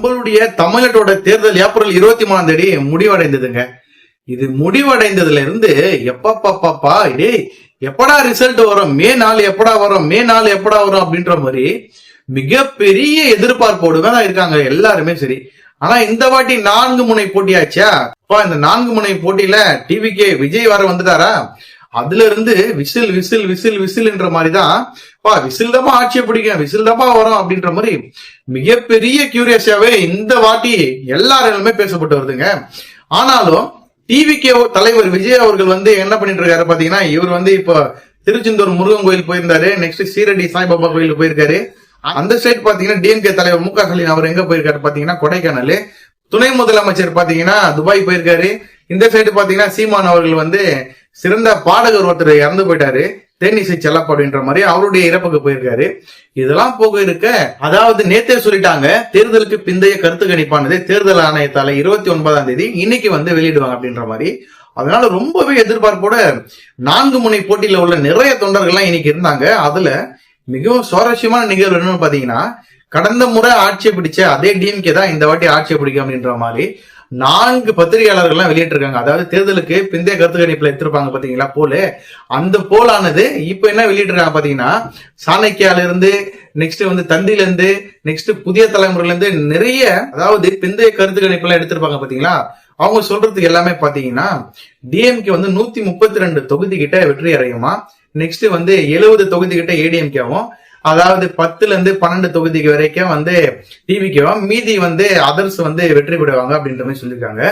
நம்மளுடைய தமிழ்நாட்டோட தேர்தல் ஏப்ரல் 23ஆம் தேதி முடிவடைந்ததுங்க. இது முடிவடைந்ததுல இருந்து எப்பப்பா டேய் எப்படா ரிசல்ட் வரும், மே 4 எப்படா வரும், மே 4 எப்படா வரும் அப்படின்ற மாதிரி மிகப்பெரிய எதிர்பார்ப்போடு தான் இருக்காங்க எல்லாருமே. சரி, ஆனா இந்த வாட்டி 4 முனை போட்டியாச்சா. இந்த 4 முனை போட்டியில டிவிகே விஜய் வர வந்துட்டாரா, அதுல இருந்து விசில் விசில் விசில் விசில்ன்ற மாதிரிதான் விசில் தாப்பா ஆட்சியை பிடிக்கும், விசில் தாப்பா வரும் அப்படின்ற மாதிரி மிகப்பெரிய கியூரியஸாவே இந்த வாட்டி எல்லாருமே பேசப்பட்டு வருதுங்க. ஆனாலும் டிவிகே தலைவர் விஜய் அவர்கள் என்ன பண்ணிட்டு இருக்காரு பாத்தீங்கன்னா, இவர் இப்போ திருச்செந்தூர் முருகன் கோயில் போயிருந்தாரு, நெக்ஸ்ட் சீரடி சாய்பாபா கோயிலுக்கு போயிருக்காரு. அந்த சைடு பாத்தீங்கன்னா டிஎம்கே தலைவர் மு க ஸ்டாலின் அவர் எங்க போயிருக்காரு பாத்தீங்கன்னா கொடைக்கானல். துணை முதலமைச்சர் பாத்தீங்கன்னா துபாய் போயிருக்காரு. இந்த சைடு பாத்தீங்கன்னா சீமான் அவர்கள் சிறந்த பாடகர் ஒருத்தர் இறந்து போயிட்டாரு, தேனிசை செல்லப்பா அப்படின்ற மாதிரி அவருடைய இறப்புக்கு போயிருக்காரு. இதெல்லாம் போக இருக்க, அதாவது நேத்தே சொல்லிட்டாங்க தேர்தலுக்கு பிந்தைய கருத்து கணிப்பானது தேர்தல் ஆணையத்தால 29ஆம் தேதி இன்னைக்கு வெளியிடுவாங்க அப்படின்ற மாதிரி. அதனால ரொம்பவே எதிர்பார்ப்போட 4 முனை போட்டியில உள்ள நிறைய தொண்டர்கள்லாம் இன்னைக்கு இருந்தாங்க. அதுல மிகவும் சுவாரஸ்யமான நிகழ்வு என்னன்னு பாத்தீங்கன்னா, கடந்த முறை ஆட்சியை பிடிச்ச அதே டிஎம்கே தான் இந்த வாட்டி ஆட்சியை பிடிக்கும் அப்படின்ற மாதிரி 4 பத்திரிகையாளர்கள்லாம் வெளியிட்டிருக்காங்க. அதாவது தேர்தலுக்கு பிந்தைய கருத்து கணிப்புல எடுத்திருப்பாங்க பாத்தீங்களா போல, அந்த போலானது இப்ப என்ன வெளியிட்டிருக்காங்க பாத்தீங்கன்னா, சாணக்கியால இருந்து நெக்ஸ்ட் தந்தில இருந்து நெக்ஸ்ட் புதிய தலைமுறையில இருந்து நிறைய, அதாவது பிந்தைய கருத்து கணிப்பு எல்லாம் எடுத்திருப்பாங்க பாத்தீங்களா. அவங்க சொல்றதுக்கு எல்லாமே பாத்தீங்கன்னா டிஎம்கே 132 தொகுதி கிட்ட வெற்றி அடையுமா, நெக்ஸ்ட் 70 தொகுதி கிட்ட ஏடிஎம்கேவும், அதாவது 10ல இருந்து 12 தொகுதிக்கு வரைக்கும் டிவிகேவும், மீதி அதர்ஸ் வெற்றி பெறுவாங்க அப்படின்ற மாதிரி சொல்லியிருக்காங்க.